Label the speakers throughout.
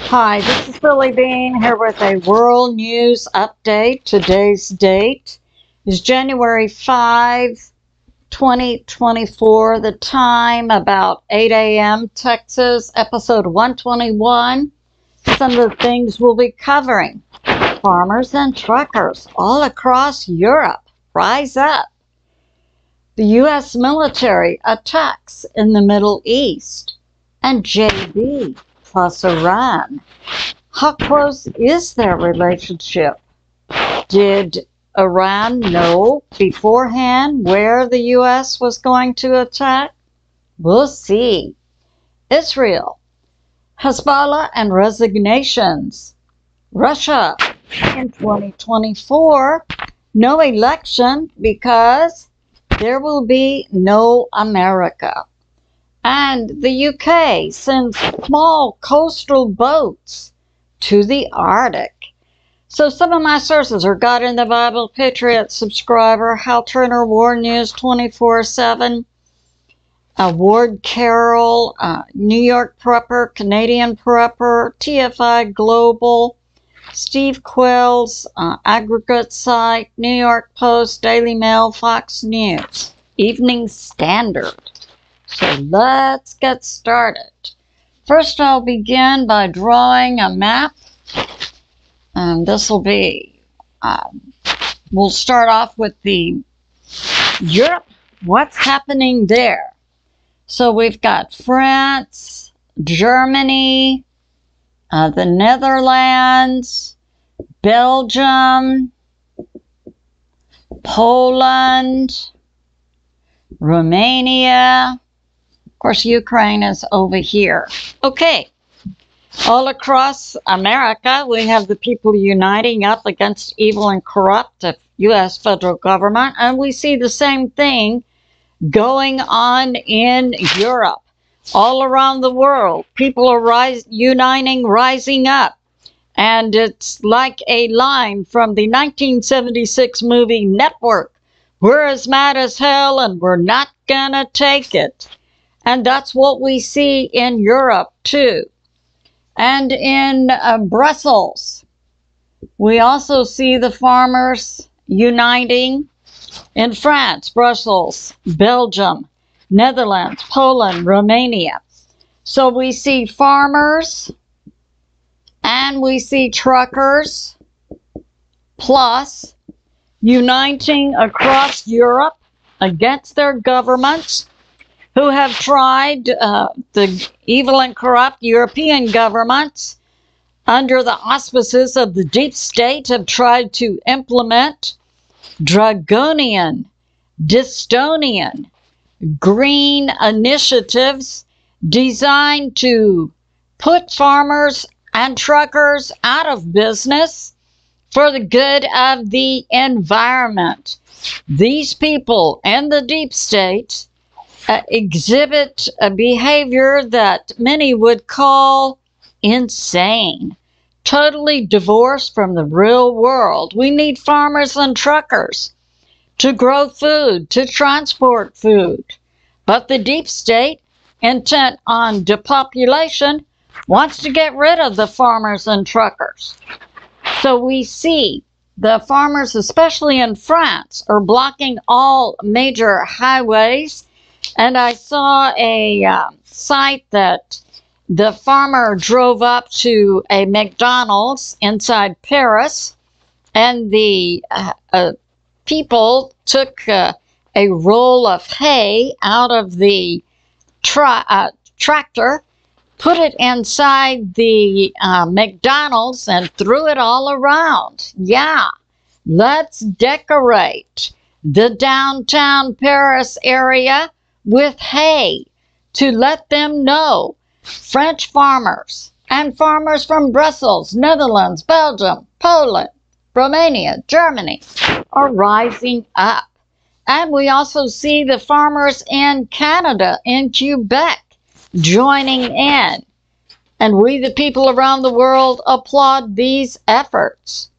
Speaker 1: Hi, this is Billie Beene here with a world news update. Today's date is January 5, 2024. The time about 8 a.m. Texas, episode 121. Some of the things we'll be covering. Farmers and truckers all across Europe rise up. The U.S. military attacks in the Middle East. And JB plus Iran. How close is their relationship? Did Iran know beforehand where the U.S. was going to attack? We'll see. Israel, Hezbollah, and resignations. Russia in 2024, no election because there will be no America. And the UK sends small coastal boats to the Arctic. So some of my sources are God in the Bible, Patriot Subscriber, Hal Turner, War News 24/7, Ward CARROLL, New York Prepper, Canadian Prepper, TFI Global, Steve Quill's aggregate site, New York Post, Daily Mail, Fox News, Evening Standard. So let's get started. First, I'll begin by drawing a map. And this will be, we'll start off with the Europe, what's happening there. So we've got France, Germany, the Netherlands, Belgium, Poland, Romania. Of course, Ukraine is over here. Okay, all across America, we have the people uniting up against evil and corrupt the U.S. federal government, and we see the same thing going on in Europe. All around the world, people are uniting, rising up. And it's like a line from the 1976 movie Network. We're as mad as hell and we're not gonna take it. And that's what we see in Europe too. And in Brussels, we also see the farmers uniting in France, Brussels, Belgium, Netherlands, Poland, Romania. So we see farmers and we see truckers plus uniting across Europe against their governments who have tried, the evil and corrupt European governments under the auspices of the deep state have tried to implement draconian, dystopian, green initiatives designed to put farmers and truckers out of business for the good of the environment. These people and the deep state exhibit a behavior that many would call insane, totally divorced from the real world. We need farmers and truckers to grow food, to transport food. But the deep state, intent on depopulation, wants to get rid of the farmers and truckers. So we see the farmers, especially in France, are blocking all major highways. And I saw a site that the farmer drove up to a McDonald's inside Paris, and the people took a roll of hay out of the tractor, put it inside the McDonald's, and threw it all around. Yeah, let's decorate the downtown Paris area with hay to let them know French farmers and farmers from Brussels, Netherlands, Belgium, Poland, Romania, Germany are rising up. And we also see the farmers in Canada, in Quebec, joining in. And we, the people around the world, applaud these efforts.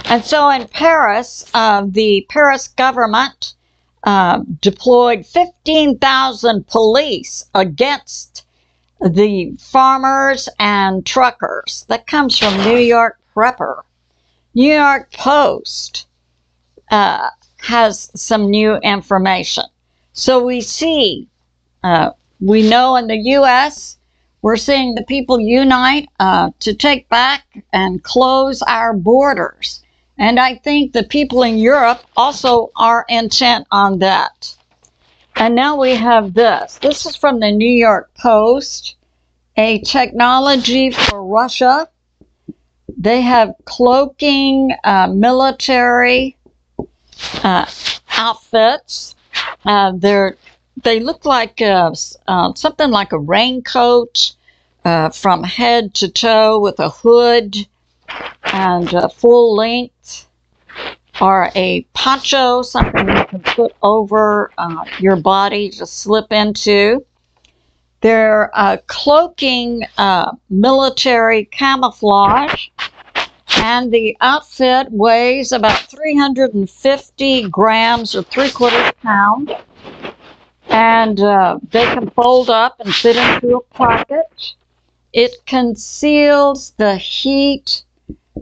Speaker 1: And so in Paris, the Paris government deployed 15,000 police against the farmers and truckers. That comes from New York Prepper. New York Post has some new information. So we see, we know in the U.S., we're seeing the people unite to take back and close our borders. And I think the people in Europe also are intent on that. And now we have this. This is from the New York Post, a technology for Russia. They have cloaking military outfits. They look like something like a raincoat from head to toe with a hood and full length, or a poncho, something you can put over your body to slip into. They're cloaking military camouflage, and the outfit weighs about 350 grams or 3/4 pounds. And they can fold up and fit into a pocket. It conceals the heat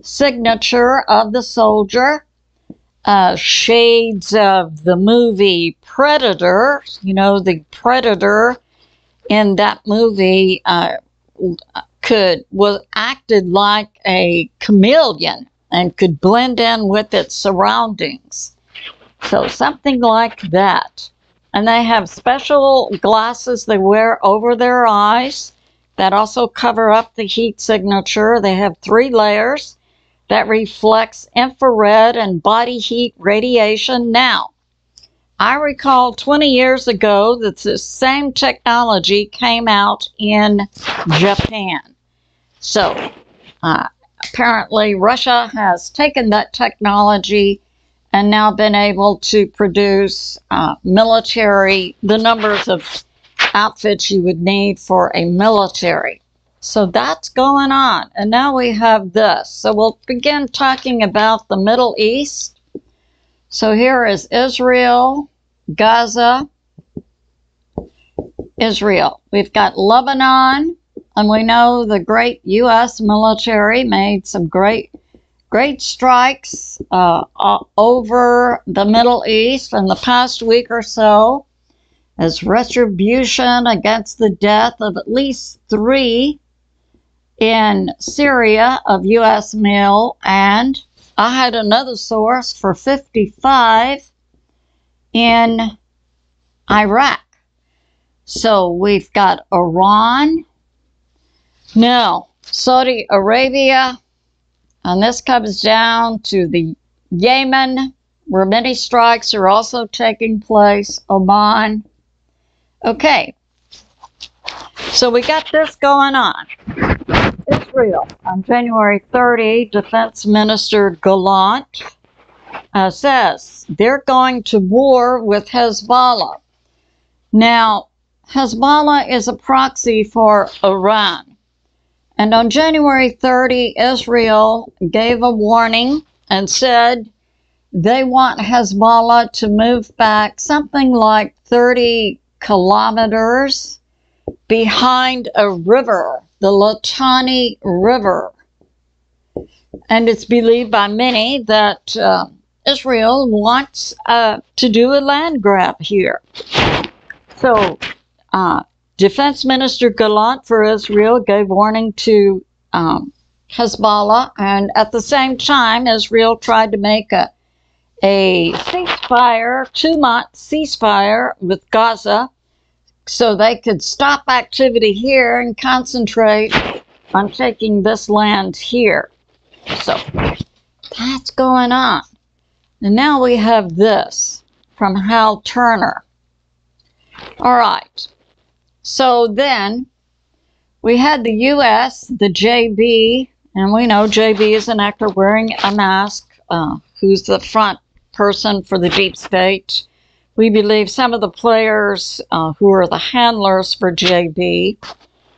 Speaker 1: signature of the soldier. Shades of the movie Predator. You know, the Predator in that movie was acted like a chameleon and could blend in with its surroundings. So something like that. And they have special glasses they wear over their eyes that also cover up the heat signature. They have 3 layers that reflects infrared and body heat radiation. Now, I recall 20 years ago that the same technology came out in Japan. So, apparently Russia has taken that technology and now been able to produce the numbers of outfits you would need for a military. So that's going on. And now we have this. So we'll begin talking about the Middle East. So here is Israel, Gaza, Israel. We've got Lebanon, and we know the great U.S. military made some great strikes over the Middle East in the past week or so as retribution against the death of at least 3 in Syria of U.S. male, and I had another source for 55 in Iraq. So we've got Iran, now Saudi Arabia, and this comes down to the Yemen, where many strikes are also taking place, Oman. Okay, so we got this going on. Israel, on January 30, Defense Minister Gallant says they're going to war with Hezbollah. Now, Hezbollah is a proxy for Iran. And on January 30, Israel gave a warning and said they want Hezbollah to move back something like 30 kilometers behind a river, the Litani River. And it's believed by many that Israel wants to do a land grab here. So, Defense Minister Gallant for Israel gave warning to Hezbollah, and at the same time, Israel tried to make a ceasefire, 2-month ceasefire with Gaza, so they could stop activity here and concentrate on taking this land here. So that's going on. And now we have this from Hal Turner. All right. So then we had the U.S., the JB, and we know JB is an actor wearing a mask, who's the front person for the deep state. We believe some of the players who are the handlers for JB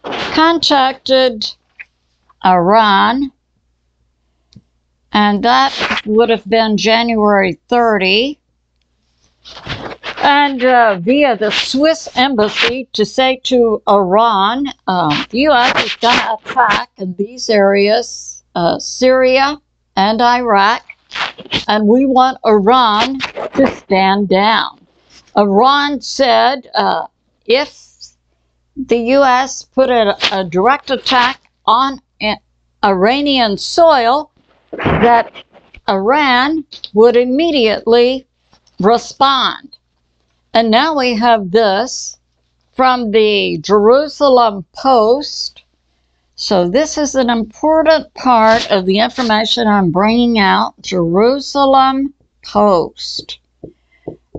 Speaker 1: contacted Iran, and that would have been January 30. And via the Swiss embassy to say to Iran, the U.S. is going to attack in these areas, Syria and Iraq, and we want Iran to stand down. Iran said if the U.S. put a direct attack on Iranian soil, that Iran would immediately respond. And now we have this from the Jerusalem Post. So this is an important part of the information I'm bringing out. Jerusalem Post.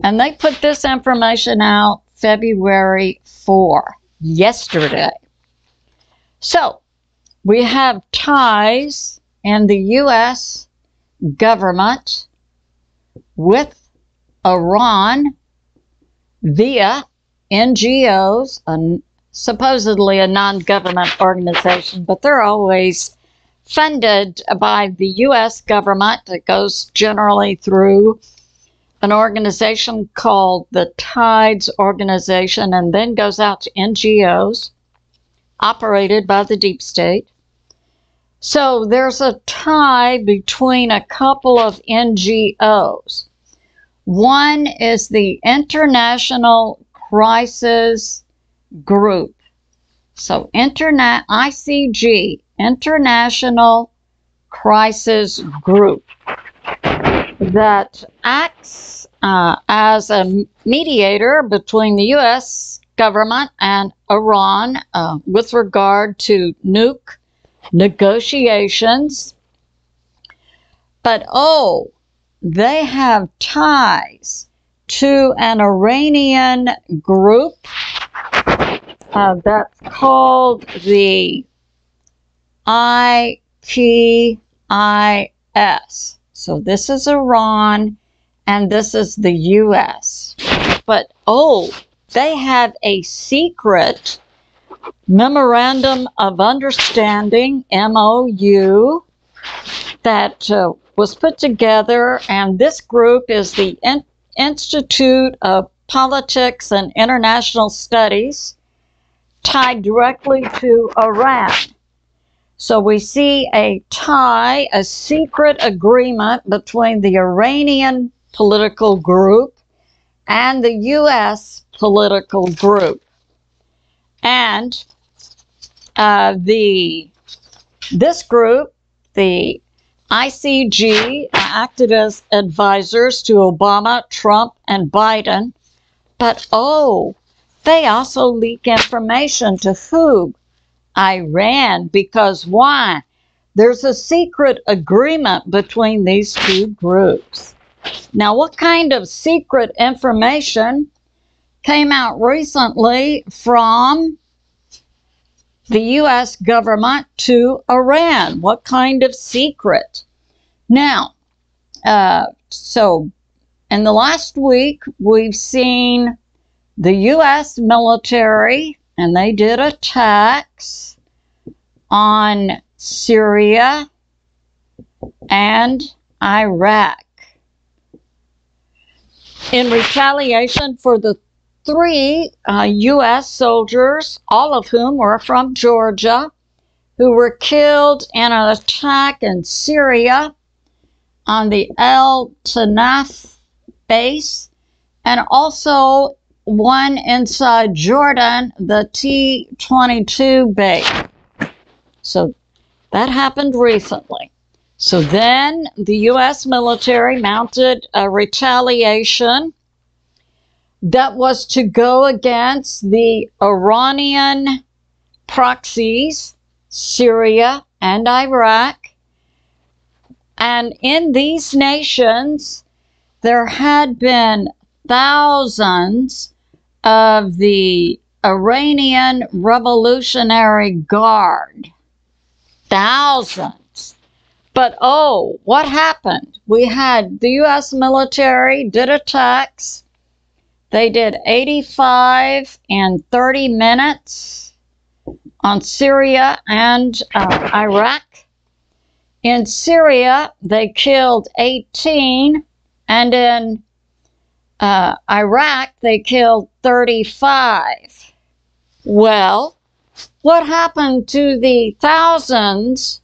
Speaker 1: And they put this information out February 4, yesterday. So we have ties in the U.S. government with Iran via NGOs, supposedly a non-government organization, but they're always funded by the U.S. government. It goes generally through an organization called the Tides Organization, and then goes out to NGOs operated by the deep state. So there's a tie between a couple of NGOs. One is the International Crisis Group. So ICG, International Crisis Group, that acts as a mediator between the U.S. government and Iran with regard to nuke negotiations. But they have ties to an Iranian group that's called the IPIS. So this is Iran and this is the U.S. But they have a secret Memorandum of Understanding, MOU, that was put together, and this group is the Institute of Politics and International Studies, tied directly to Iran. So we see a tie, a secret agreement between the Iranian political group and the U.S. political group. And this group, the ICG, acted as advisors to Obama, Trump, and Biden. But they also leak information to who? Iran. Because why? There's a secret agreement between these two groups. Now, what kind of secret information came out recently from the U.S. government to Iran? What kind of secret? Now, so in the last week, we've seen the U.S. military, and they did attacks on Syria and Iraq in retaliation for the 3 U.S. soldiers, all of whom were from Georgia, who were killed in an attack in Syria on the El Tanaf base, and also one inside Jordan, the T-22 base. So that happened recently. So then the U.S. military mounted a retaliation that was to go against the Iranian proxies, Syria and Iraq. And in these nations, there had been thousands of the Iranian Revolutionary Guard. Thousands. But what happened? We had the U.S. military did attacks. They did 85 in 30 minutes on Syria and Iraq. In Syria, they killed 18, and in Iraq, they killed 35. Well, what happened to the thousands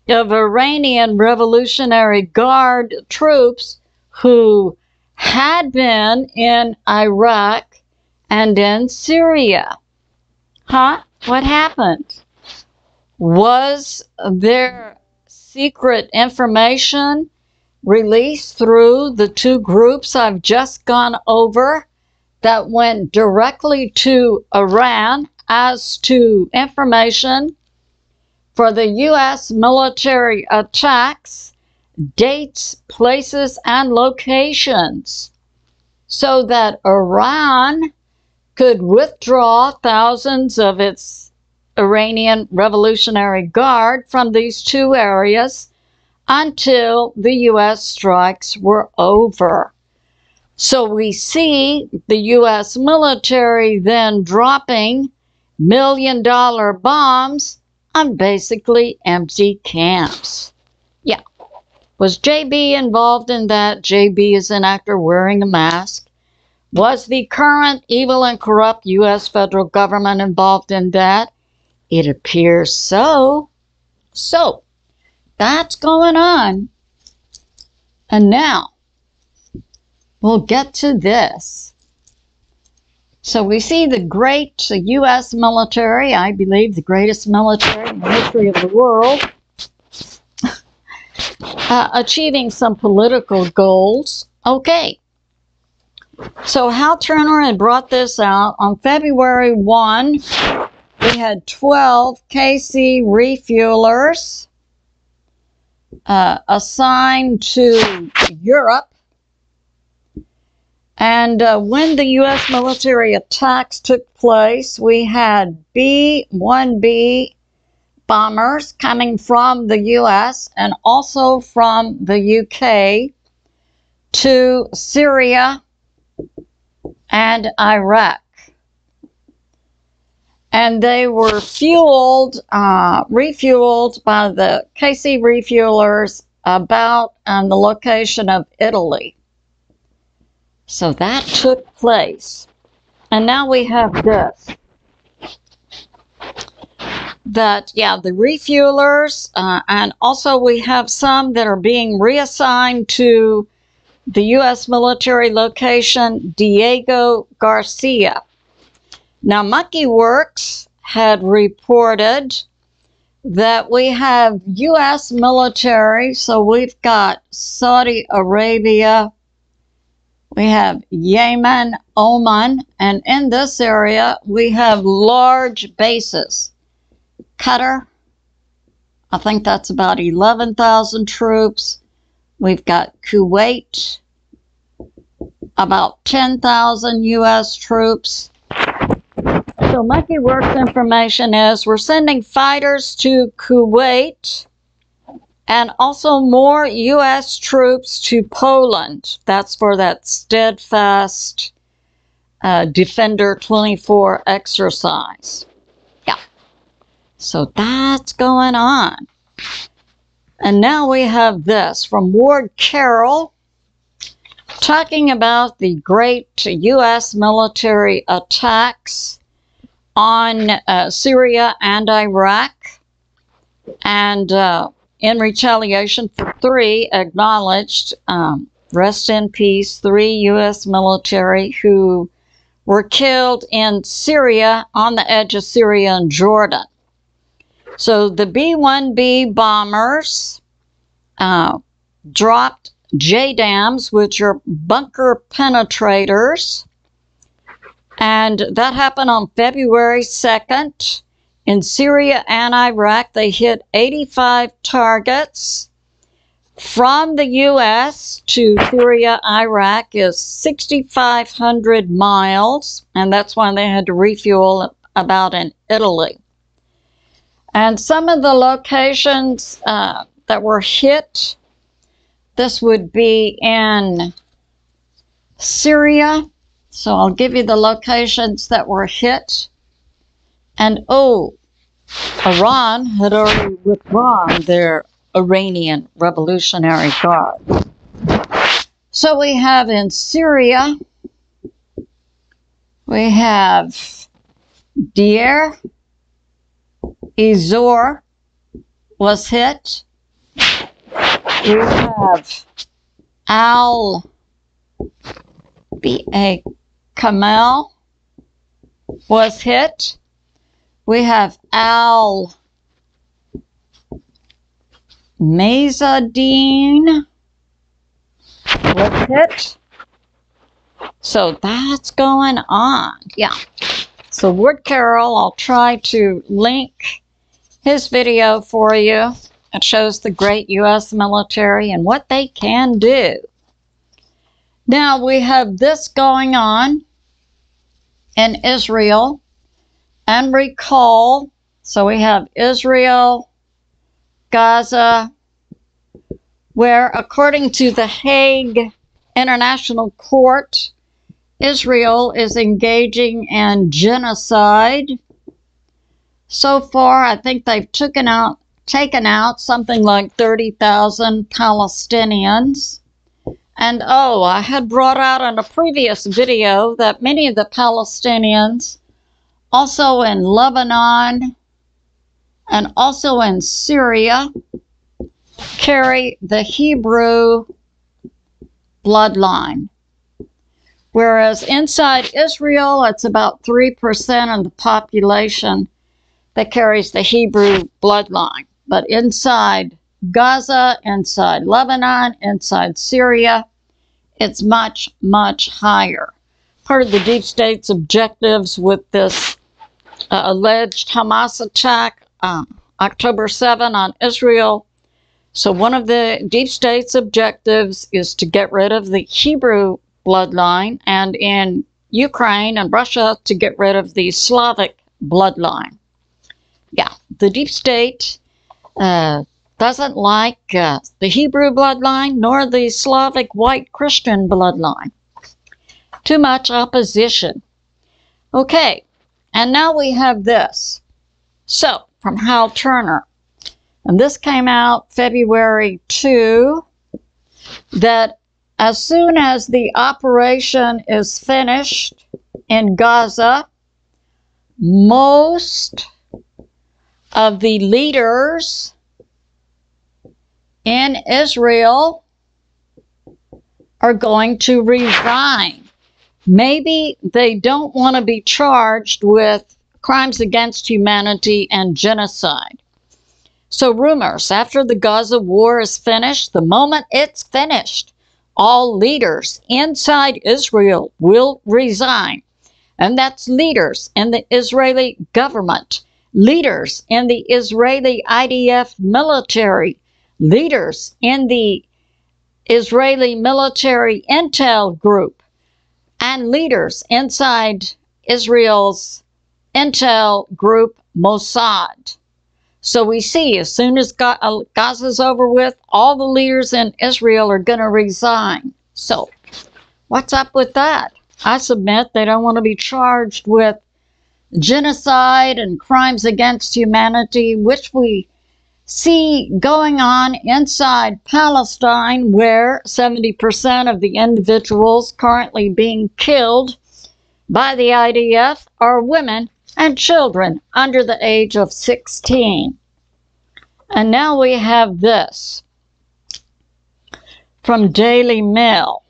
Speaker 1: of Iranian Revolutionary Guard troops who had been in Iraq and in Syria? Huh? What happened? Was there secret information released through the two groups I've just gone over that went directly to Iran as to information for the U.S. military attacks, dates, places, and locations, so that Iran could withdraw thousands of its Iranian Revolutionary Guard from these two areas until the U.S. strikes were over. So we see the U.S. military then dropping million-dollar bombs on basically empty camps. Yeah. Was JB involved in that? JB is an actor wearing a mask. Was the current evil and corrupt U.S. federal government involved in that? It appears so. So, that's going on. And now, we'll get to this. So we see the great U.S. military, I believe the greatest military in the history of the world, achieving some political goals. Okay. So Hal Turner had brought this out on February 1. We had 12 KC refuelers assigned to Europe. And when the U.S. military attacks took place, we had B-1B bombers coming from the U.S. and also from the U.K. to Syria and Iraq. And they were refueled by the KC refuelers about on the location of Italy. So that took place. And now we have this. That, yeah, the refuelers, and also we have some that are being reassigned to the U.S. military location, Diego Garcia. Now, Monkey Works had reported that we have U.S. military, so we've got Saudi Arabia, we have Yemen, Oman, and in this area we have large bases. Qatar, I think that's about 11,000 troops. We've got Kuwait, about 10,000 U.S. troops. So Monkey Works information is we're sending fighters to Kuwait and also more U.S. troops to Poland. That's for that Steadfast Defender 24 exercise. Yeah. So that's going on. And now we have this from Ward Carroll talking about the great U.S. military attacks on Syria and Iraq, and in retaliation for 3 acknowledged, rest in peace, 3 U.S. military who were killed in Syria on the edge of Syria and Jordan. So the B-1B bombers dropped JDAMs, which are bunker penetrators, and that happened on February 2nd. In Syria and Iraq, they hit 85 targets. From the U.S. to Syria, Iraq is 6,500 miles, and that's why they had to refuel about in Italy. And some of the locations that were hit, this would be in Syria. So I'll give you the locations that were hit. And oh, Iran had already withdrawn their Iranian Revolutionary Guard. So we have in Syria, We have Deir ez-Zor was hit. We have Kamel was hit. We have Mazadine was hit. So that's going on. Yeah. So Ward Carroll, I'll try to link his video for you. It shows the great U.S. military and what they can do. Now we have this going on in Israel. And recall, so we have Israel, Gaza, where according to the Hague International Court, Israel is engaging in genocide. So far, I think they've taken out something like 30,000 Palestinians. And oh, I had brought out in a previous video that many of the Palestinians, also in Lebanon and also in Syria, carry the Hebrew bloodline. Whereas inside Israel, it's about 3% of the population that carries the Hebrew bloodline. But inside Gaza, inside Lebanon, inside Syria, it's much, much higher. Part of the deep state's objectives with this alleged Hamas attack October 7 on Israel. So one of the deep state's objectives is to get rid of the Hebrew bloodline, and in Ukraine and Russia to get rid of the Slavic bloodline. Yeah, the deep state doesn't like the Hebrew bloodline nor the Slavic white Christian bloodline. Too much opposition. Okay, and now we have this. So, from Hal Turner, and this came out February 2, that as soon as the operation is finished in Gaza, most of the leaders in Israel are going to resign. Maybe they don't want to be charged with crimes against humanity and genocide. So rumors, after the Gaza war is finished, the moment it's finished, all leaders inside Israel will resign. And that's leaders in the Israeli government, leaders in the Israeli IDF military, leaders in the Israeli military intel group, and leaders inside Israel's intel group, Mossad. So we see, as soon as Gaza's over with, all the leaders in Israel are going to resign. So what's up with that? I submit they don't want to be charged with genocide and crimes against humanity, which we see going on inside Palestine, where 70% of the individuals currently being killed by the IDF are women and children under the age of 16. And now we have this from Daily Mail.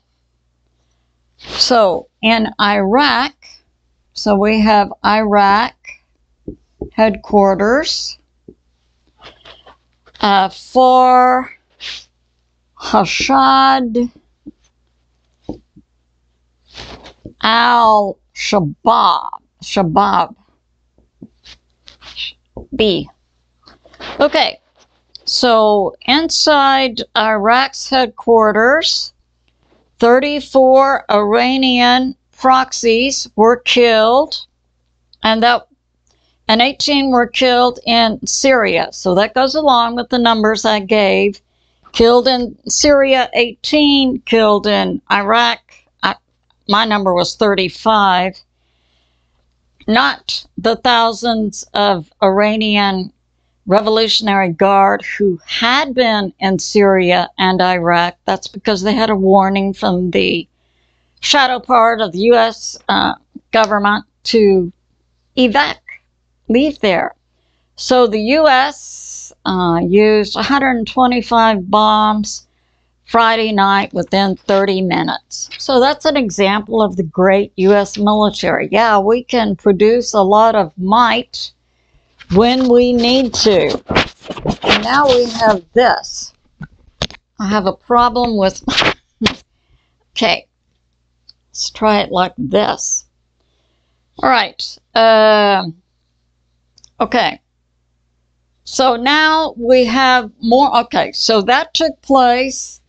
Speaker 1: So in Iraq, so we have Iraq headquarters for Hashad al-Shabaab. B. Okay, so inside Iraq's headquarters, 34 Iranian proxies were killed, and 18 were killed in Syria. So that goes along with the numbers I gave. Killed in Syria, 18. Killed in Iraq, my number was 35. Not the thousands of Iranian Revolutionary Guard who had been in Syria and Iraq. That's because they had a warning from the shadow part of the U.S. government to leave there. So the U.S. Used 125 bombs Friday night within 30 minutes. So that's an example of the great U.S. military. Yeah, we can produce a lot of might when we need to. And now we have this. I have a problem with... Okay, let's try it like this. All right. Okay. So now we have more. Okay, so that took place.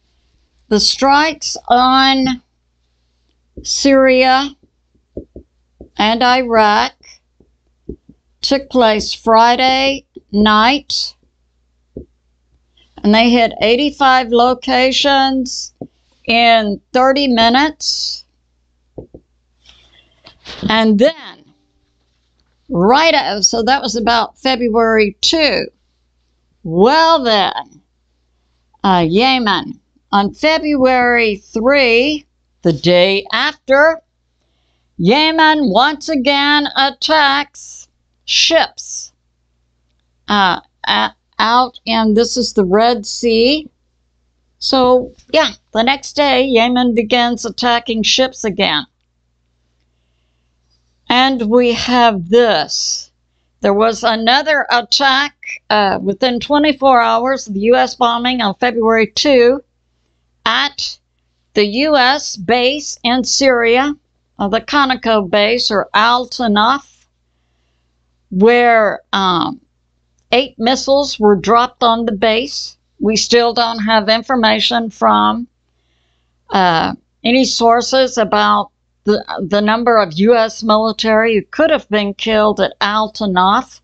Speaker 1: The strikes on Syria and Iraq took place Friday night, and they hit 85 locations in 30 minutes. And then, so that was about February 2. Well then, Yemen. On February 3, the day after, Yemen once again attacks ships out in, this is the Red Sea. So, yeah, the next day, Yemen begins attacking ships again. And we have this. There was another attack within 24 hours of the U.S. bombing on February 2 at the U.S. base in Syria, the Conoco base, or Al-Tanaf, where 8 missiles were dropped on the base. We still don't have information from any sources about the number of U.S. military who could have been killed at Al-Tanaf,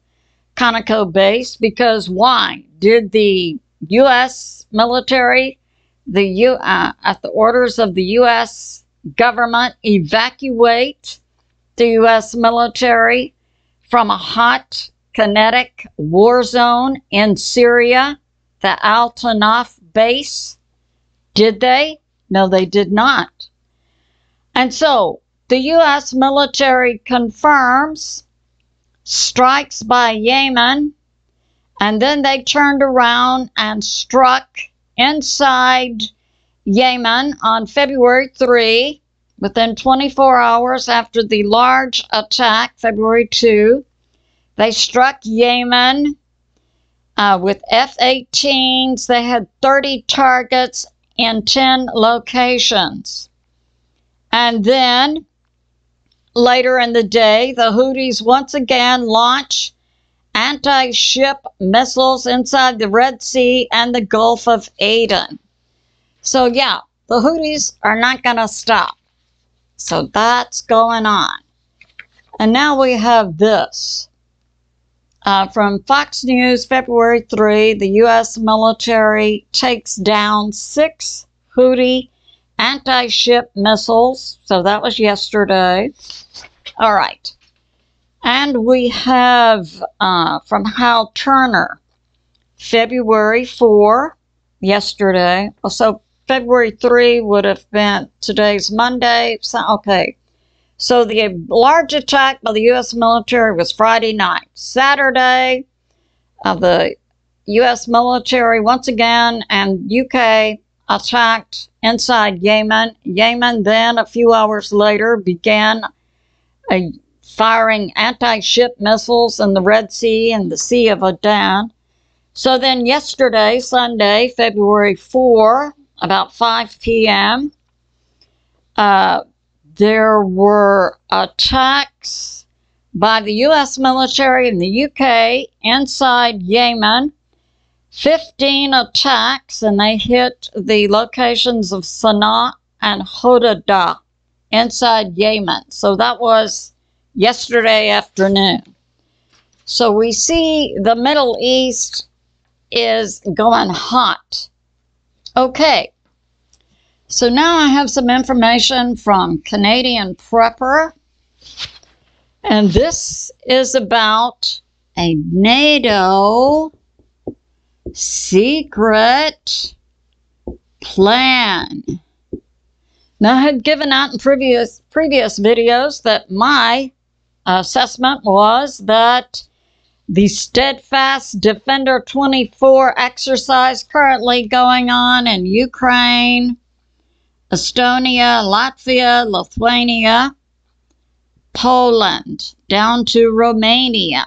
Speaker 1: Conoco base, because why? Did the U.S. military, at the orders of the U.S. government, evacuate the U.S. military from a hot, kinetic war zone in Syria, the Al-Tanaf base? Did they? No, they did not. And so, the U.S. military confirms strikes by Yemen, and then they turned around and struck inside Yemen on February 3, within 24 hours after the large attack, February 2. They struck Yemen with F-18s. They had 30 targets in 10 locations. And then, later in the day, the Houthis once again launch anti-ship missiles inside the Red Sea and the Gulf of Aden. So yeah, the Houthis are not going to stop. So that's going on. And now we have this. From Fox News, February 3, the U.S. military takes down 6 Houthi anti-ship missiles. So that was yesterday. All right. And we have from Hal Turner, February 4, yesterday. So February 3 would have been today's Monday. So, okay. So the large attack by the U.S. military was Friday night. Saturday, the U.S. military once again and UK attacked inside Yemen. Yemen then, a few hours later, began firing anti-ship missiles in the Red Sea and the Sea of Aden. So then yesterday, Sunday, February 4, about 5 p.m., there were attacks by the U.S. military and the UK inside Yemen. 15 attacks, and they hit the locations of Sana'a and Hodeidah inside Yemen. So that was yesterday afternoon. So we see the Middle East is going hot. Okay. So now I have some information from Canadian Prepper. And this is about a NATO secret plan. Now, I had given out in previous videos that my assessment was that the Steadfast Defender 24 exercise currently going on in Ukraine, Estonia, Latvia, Lithuania, Poland, down to Romania.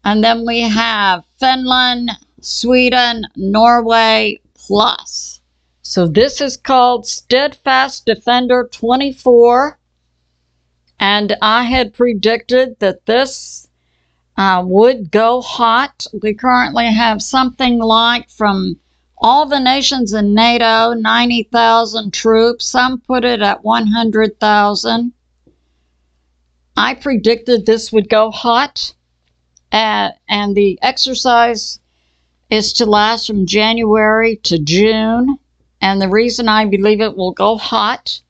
Speaker 1: And then we have Finland, Sweden, Norway, plus. So this is called Steadfast Defender 24. And I had predicted that this would go hot. We currently have something like, from all the nations in NATO, 90,000 troops. Some put it at 100,000. I predicted this would go hot, and the exercise is to last from January to June. And the reason I believe it will go hot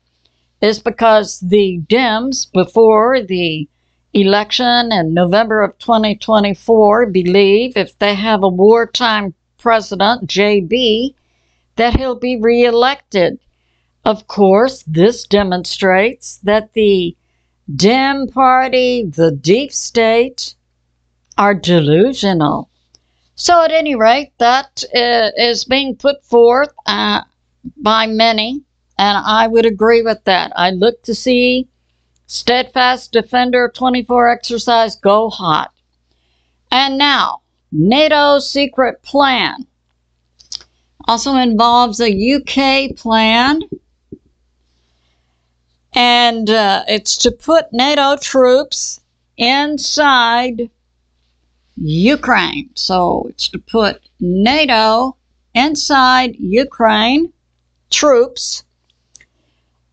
Speaker 1: is because the Dems, before the election in November of 2024, believe if they have a wartime president, JB, that he'll be reelected. Of course, this demonstrates that the Dem Party, the deep state, are delusional. So at any rate, that is being put forth by many, and I would agree with that. I look to see Steadfast Defender 24 exercise go hot. And now, NATO's secret plan also involves a UK plan, and it's to put NATO troops inside Ukraine. So it's to put NATO inside Ukraine troops,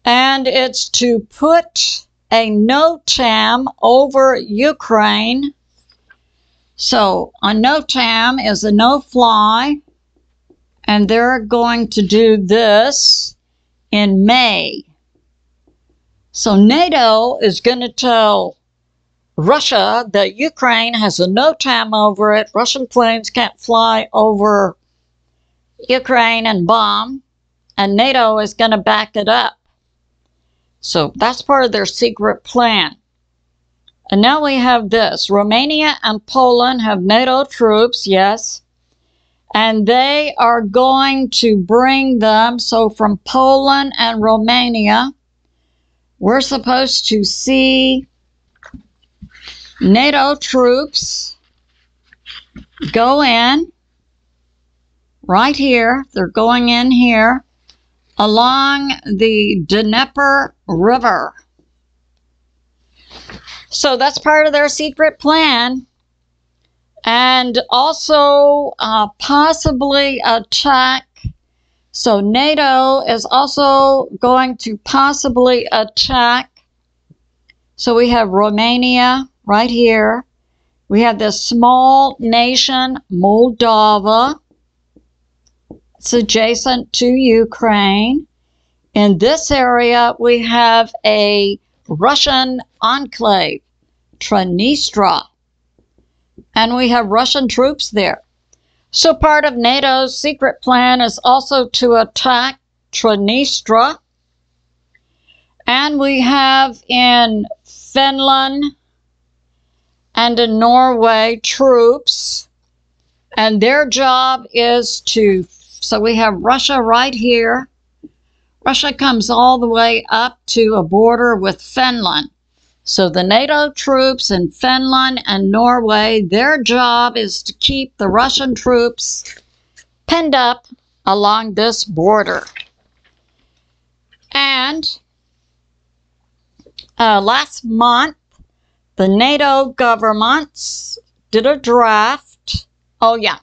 Speaker 1: and it's to put a NOTAM over Ukraine. So a NOTAM is a no-fly, and they're going to do this in May. So NATO is going to tell Russia that Ukraine has a NOTAM over it. Russian planes can't fly over Ukraine and bomb, and NATO is going to back it up. So that's part of their secret plan. And now we have this. Romania and Poland have NATO troops, yes. And they are going to bring them. So from Poland and Romania, we're supposed to see NATO troops go in right here. They're going in here along the Dnieper River. So that's part of their secret plan. And also possibly attack. So NATO is also going to possibly attack. So we have Romania right here. We have this small nation, Moldova. It's adjacent to Ukraine. In this area, we have a Russian enclave, Transnistria. And we have Russian troops there. So part of NATO's secret plan is also to attack Transnistria. And we have in Finland and in Norway troops. And their job is to, so we have Russia right here. Russia comes all the way up to a border with Finland. So the NATO troops in Finland and Norway, their job is to keep the Russian troops pinned up along this border. And last month, the NATO governments did a draft. Oh, yeah.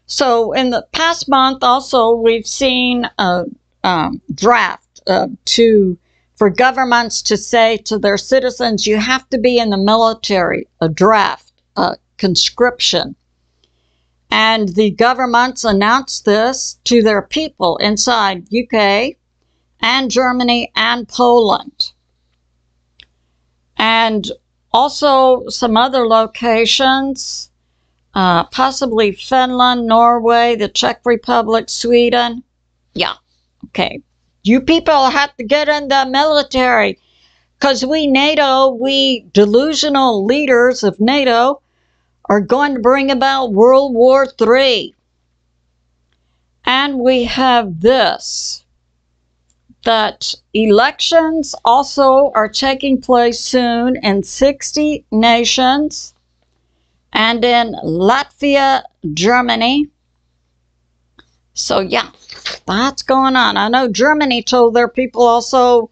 Speaker 1: So in the past month also, we've seen a draft for governments to say to their citizens, you have to be in the military, a draft, a conscription. And the governments announced this to their people inside UK and Germany and Poland. And also some other locations, possibly Finland, Norway, the Czech Republic, Sweden. Yeah, okay. You people have to get in the military. Because we delusional leaders of NATO, are going to bring about World War III. And we have this, that elections also are taking place soon in 60 nations and in Latvia, Germany. So yeah, that's going on. I know Germany told their people also,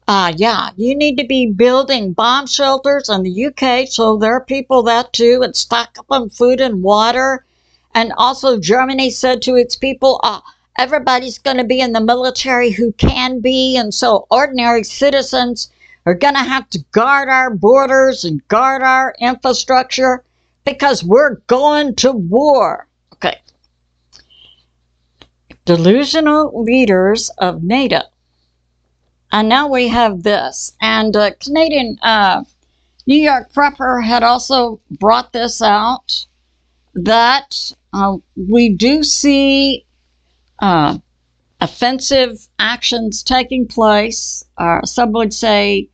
Speaker 1: yeah, you need to be building bomb shelters, and the UK told their people that too, and stock up on food and water. And also Germany said to its people, everybody's going to be in the military who can be, and so ordinary citizens are going to have to guard our borders and guard our infrastructure because we're going to war. Okay. Delusional leaders of NATO. And now we have this. And Canadian New York Prepper had also brought this out, that we do see offensive actions taking place, or some would say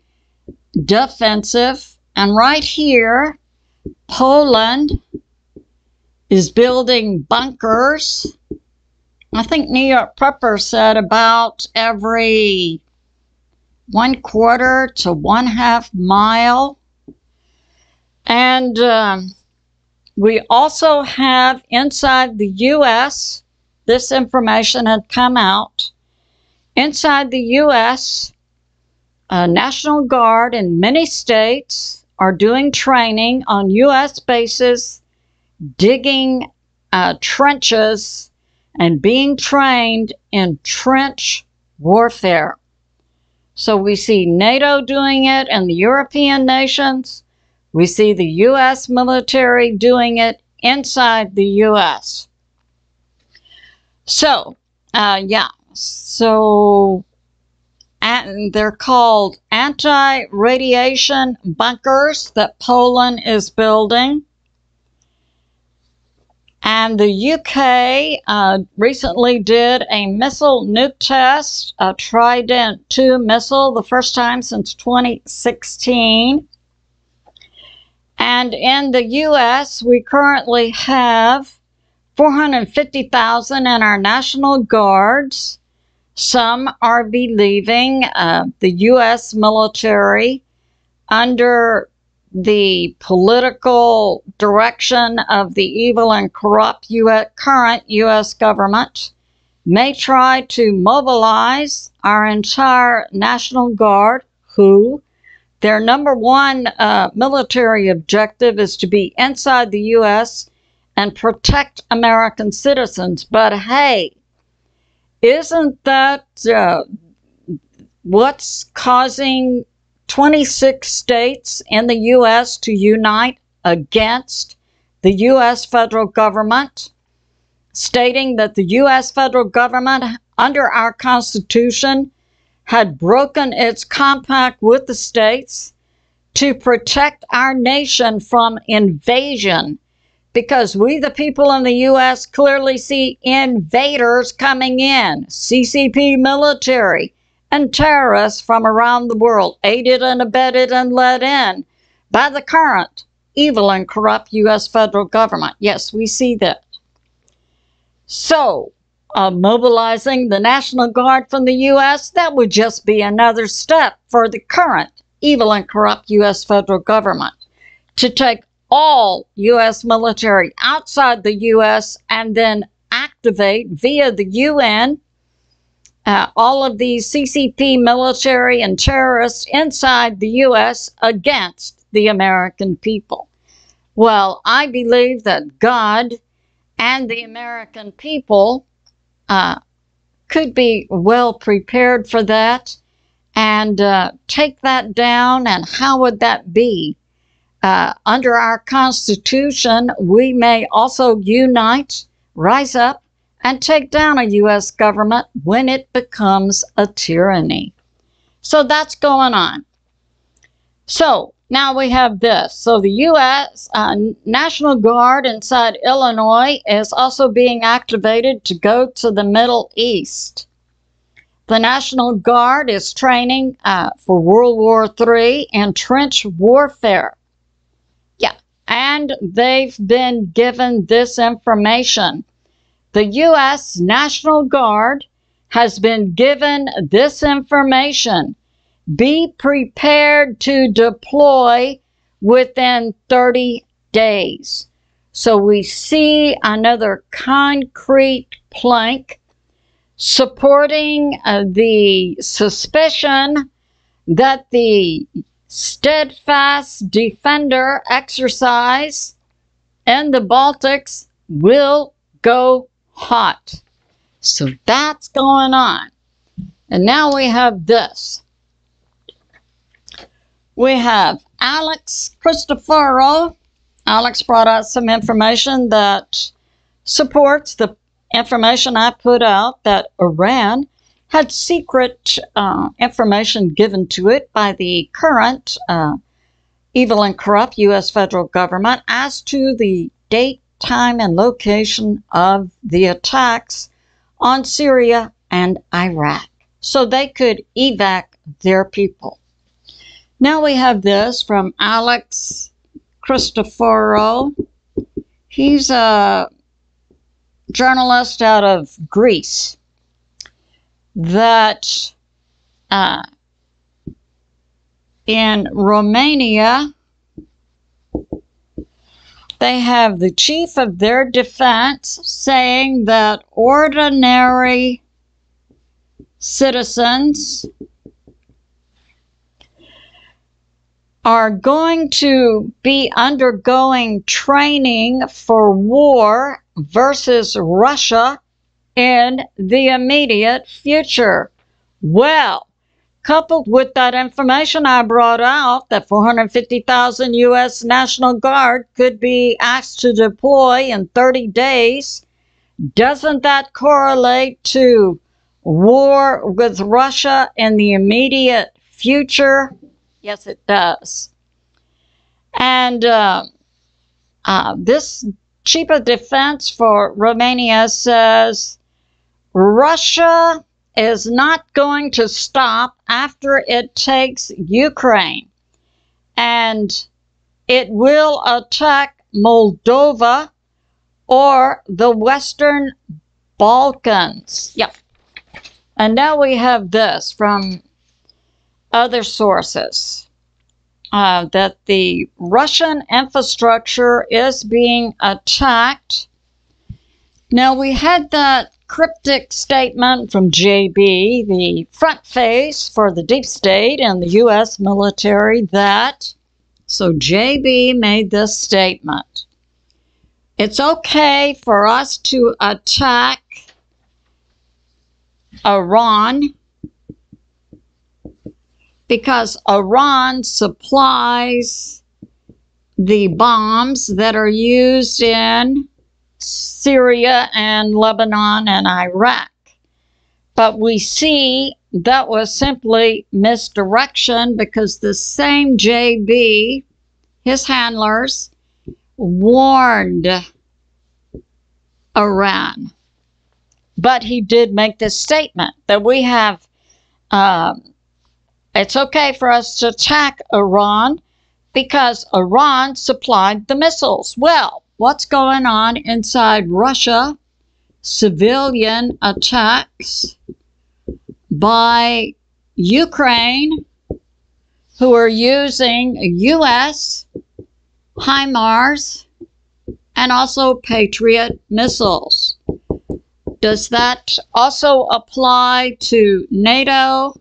Speaker 1: defensive. And right here, Poland is building bunkers. I think New York Prepper said about every 1/4 to 1/2 mile. And we also have inside the U.S., this information had come out, inside the U.S., National Guard in many states are doing training on U.S. bases, digging trenches, and being trained in trench warfare. So we see NATO doing it and the European nations. We see the U.S. military doing it inside the U.S. So, yeah. So, and they're called anti-radiation bunkers that Poland is building. And the UK recently did a missile nuke test, a Trident-2 missile, the first time since 2016. And in the U.S., we currently have 450,000 in our National Guards. Some are believing the U.S. military, under the political direction of the evil and corrupt current U.S. government, may try to mobilize our entire National Guard, who their #1 military objective is to be inside the U.S. and protect American citizens. But hey, isn't that what's causing 26 states in the U.S. to unite against the U.S. federal government, stating that the U.S. federal government, under our Constitution, had broken its compact with the states to protect our nation from invasion, because we, the people in the U.S., clearly see invaders coming in, CCP military, and terrorists from around the world, aided and abetted and led in by the current evil and corrupt U.S. federal government. Yes, we see that. So, mobilizing the National Guard from the U.S., that would just be another step for the current evil and corrupt U.S. federal government to take all U.S. military outside the U.S. and then activate via the UN all of these CCP military and terrorists inside the U.S. against the American people. Well, I believe that God and the American people could be well prepared for that and take that down. And how would that be? Under our Constitution, we may also unite, rise up, and take down a U.S. government when it becomes a tyranny. So that's going on. So now we have this. So the U.S. National Guard inside Illinois is also being activated to go to the Middle East. The National Guard is training for World War III and trench warfare. Yeah, and they've been given this information. The U.S. National Guard has been given this information. Be prepared to deploy within 30 days. So we see another concrete plank supporting the suspicion that the steadfast defender exercise in the Baltics will go hot. So that's going on. And now we have this. We have Alex Christoforo. Alex brought out some information that supports the information I put out that Iran had secret information given to it by the current evil and corrupt U.S. federal government as to the date, time, and location of the attacks on Syria and Iraq, so they could evac their people. Now we have this from Alex Christoforo. He's a journalist out of Greece that in Romania they have the chief of their defense saying that ordinary citizens are going to be undergoing training for war versus Russia in the immediate future. Well, coupled with that information I brought out, that 450,000 U.S. National Guard could be asked to deploy in 30 days, doesn't that correlate to war with Russia in the immediate future? Yes, it does. And this chief of defense for Romania says Russia is not going to stop after it takes Ukraine, and it will attack Moldova or the Western Balkans. Yep. And now we have this from other sources, that the Russian infrastructure is being attacked. Now we had that cryptic statement from JB, the front face for the deep state and the U.S. military, that, so JB made this statement: it's okay for us to attack Iran because Iran supplies the bombs that are used in Syria and Lebanon and Iraq. But we see that was simply misdirection, because the same JB, his handlers, warned Iran. But he did make this statement that we have, it's okay for us to attack Iran because Iran supplied the missiles. Well, what's going on inside Russia? Civilian attacks by Ukraine, who are using U.S. HIMARS and also Patriot missiles. Does that also apply to NATO?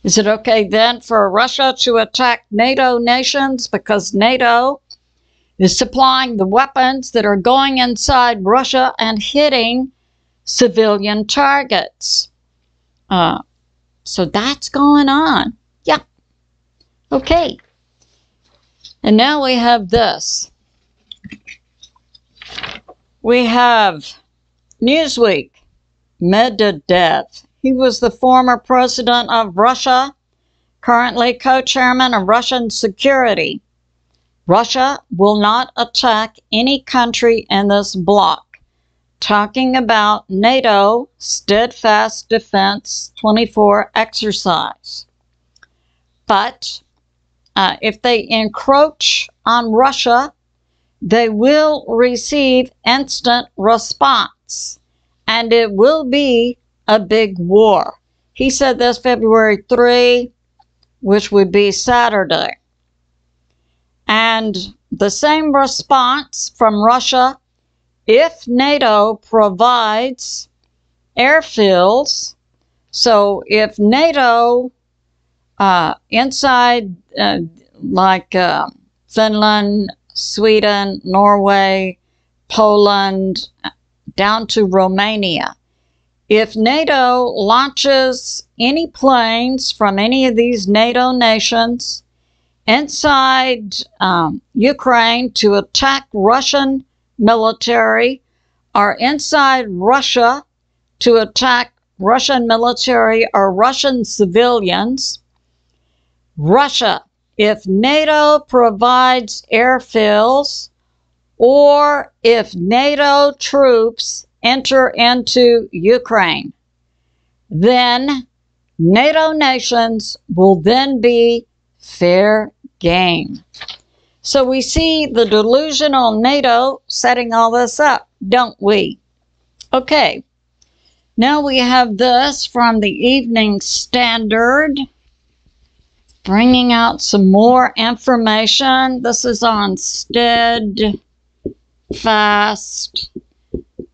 Speaker 1: Is it okay then for Russia to attack NATO nations because NATO is supplying the weapons that are going inside Russia and hitting civilian targets? So that's going on. Yeah. Okay. And now we have this. We have Newsweek, Medvedev. He was the former president of Russia, currently co-chairman of Russian security. Russia will not attack any country in this bloc. talking about NATO Steadfast Defense 24 exercise. But if they encroach on Russia, they will receive instant response, and it will be a big war. He said this February 3, which would be Saturday. And the same response from Russia, if NATO provides airfields. So if NATO inside like Finland, Sweden, Norway, Poland, down to Romania, if NATO launches any planes from any of these NATO nations inside Ukraine to attack Russian military, or inside Russia to attack Russian military or Russian civilians, Russia, if NATO provides airfields, or if NATO troops enter into Ukraine, then NATO nations will then be fair game. So we see the delusional NATO setting all this up, don't we? Okay, now we have this from the Evening Standard, bringing out some more information. This is on Steadfast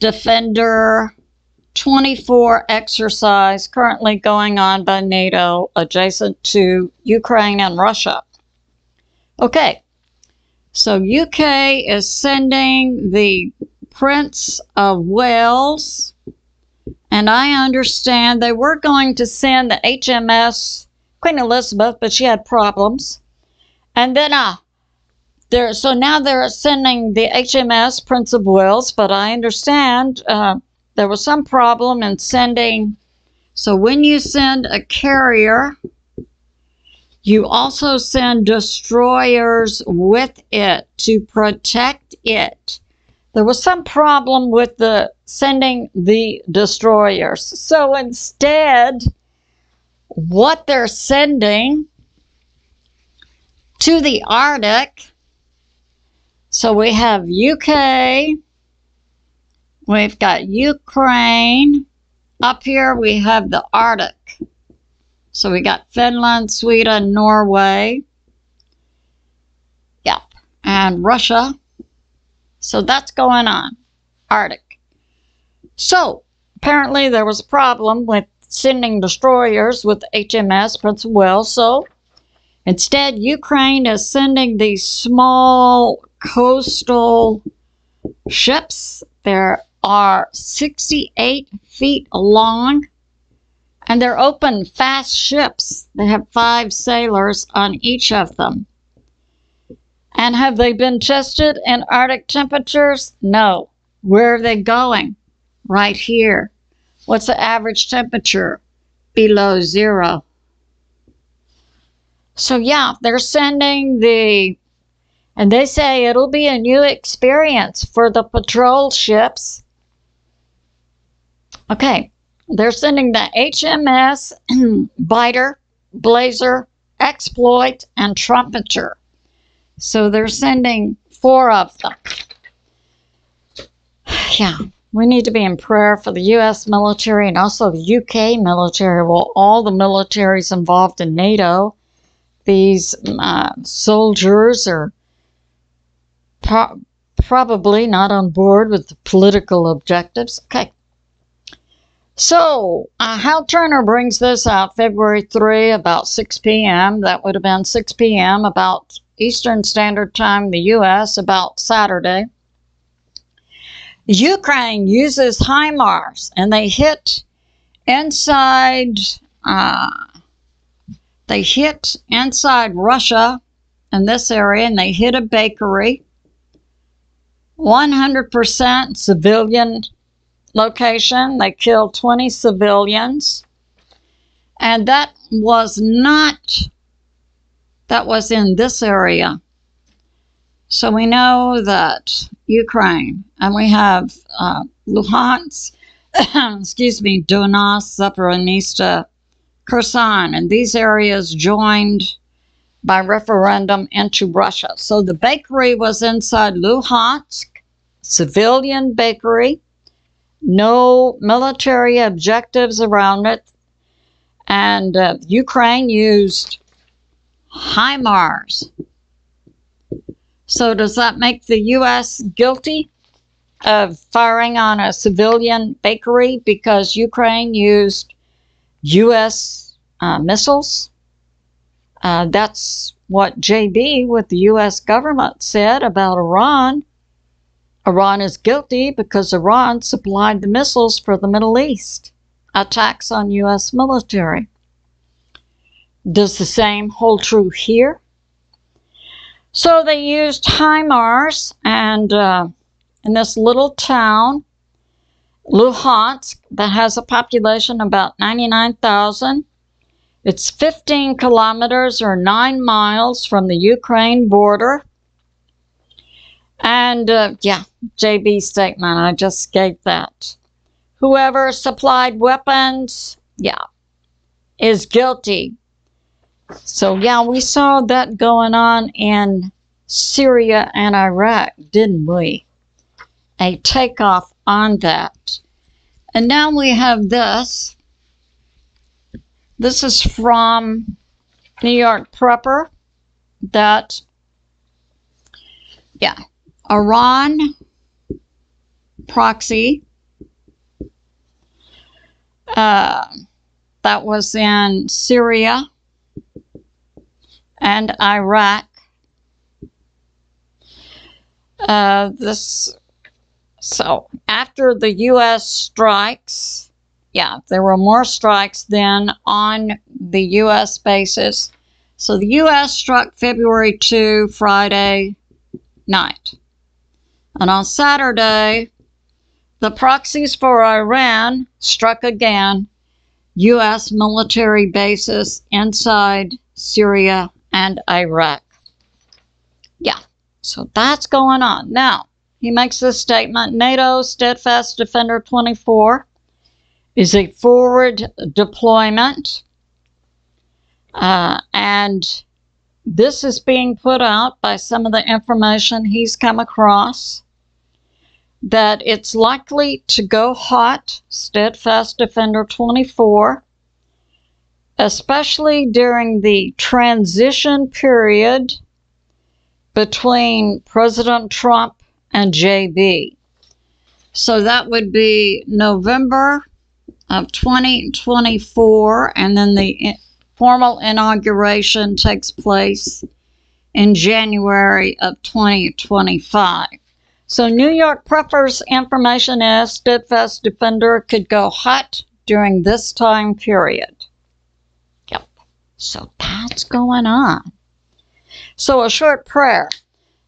Speaker 1: Defender 24 exercise currently going on by NATO adjacent to Ukraine and Russia. Okay, so UK is sending the Prince of Wales, and I understand they were going to send the HMS Queen Elizabeth, but she had problems. And then so now they're sending the HMS Prince of Wales, but I understand there was some problem in sending. So when you send a carrier, you also send destroyers with it to protect it. There was some problem with sending the destroyers. So instead, what they're sending to the Arctic, so we have UK, we've got Ukraine, up here we have the Arctic. So we got Finland, Sweden, Norway, yep, and Russia. So that's going on, Arctic. So apparently there was a problem with sending destroyers with HMS Prince of Wales. So instead, Ukraine is sending these small coastal ships. There are 68 feet long, and they're open, fast ships. They have 5 sailors on each of them. And have they been tested in Arctic temperatures? No. Where are they going? Right here. What's the average temperature? Below 0. So yeah, they're sending and they say it'll be a new experience for the patrol ships. Okay, they're sending the HMS Biter, Blazer, Exploit, and Trumpeter. So they're sending 4 of them. Yeah, we need to be in prayer for the U.S. military and also the UK military. Well, all the militaries involved in NATO, these soldiers are probably not on board with the political objectives. Okay. So, Hal Turner brings this out February 3, about 6 p.m. That would have been 6 p.m. about Eastern Standard Time, the U.S., about Saturday. Ukraine uses HIMARS, and they hit inside Russia in this area, and they hit a bakery. 100% civilian location. They killed 20 civilians. And that was in this area. So we know that Ukraine, and we have Luhansk, excuse me, Donetsk, Zaporizhzhia, Kherson, and these areas joined by referendum into Russia. So the bakery was inside Luhansk, civilian bakery, no military objectives around it, and Ukraine used HIMARS. So does that make the U.S. guilty of firing on a civilian bakery because Ukraine used U.S. missiles? That's what JB with the U.S. government said about Iran. Iran is guilty because Iran supplied the missiles for the Middle East. Attacks on U.S. military. Does the same hold true here? So they used HIMARS, and in this little town, Luhansk, that has a population about 99,000. It's 15 kilometers or 9 miles from the Ukraine border. And yeah, JB's statement, I just gave that. Whoever supplied weapons, yeah, is guilty. So yeah, we saw that going on in Syria and Iraq, didn't we? A takeoff on that. And now we have this. This is from New York Prepper that, yeah, Iran proxy that was in Syria and Iraq. So after the U.S. strikes, yeah, there were more strikes then on the U.S. bases. So the U.S. struck February 2, Friday night. And on Saturday, the proxies for Iran struck again U.S. military bases inside Syria and Iraq. Yeah, so that's going on. Now, he makes this statement, NATO Steadfast Defender 24 is a forward deployment, and this is being put out by some of the information he's come across, that it's likely to go hot, Steadfast Defender 24, especially during the transition period between President Trump and JB. So that would be November of 2024, and then the formal inauguration takes place in January of 2025. So New York Prepper's information is Steadfast Defender could go hot during this time period. Yep. So that's going on. So a short prayer.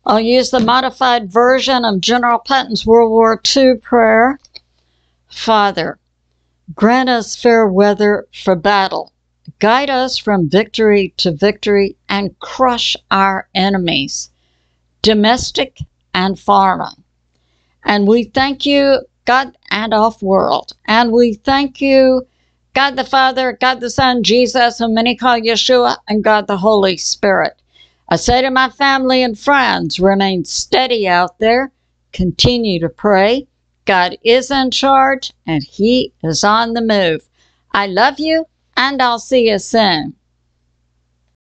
Speaker 1: I'll use the modified version of General Patton's World War II prayer. Father, grant us fair weather for battle. Guide us from victory to victory and crush our enemies, domestic and foreign. And we thank you, God and off-world. And we thank you, God the Father, God the Son, Jesus, whom many call Yeshua, and God the Holy Spirit. I say to my family and friends, remain steady out there. Continue to pray. God is in charge, and He is on the move. I love you, and I'll see you soon.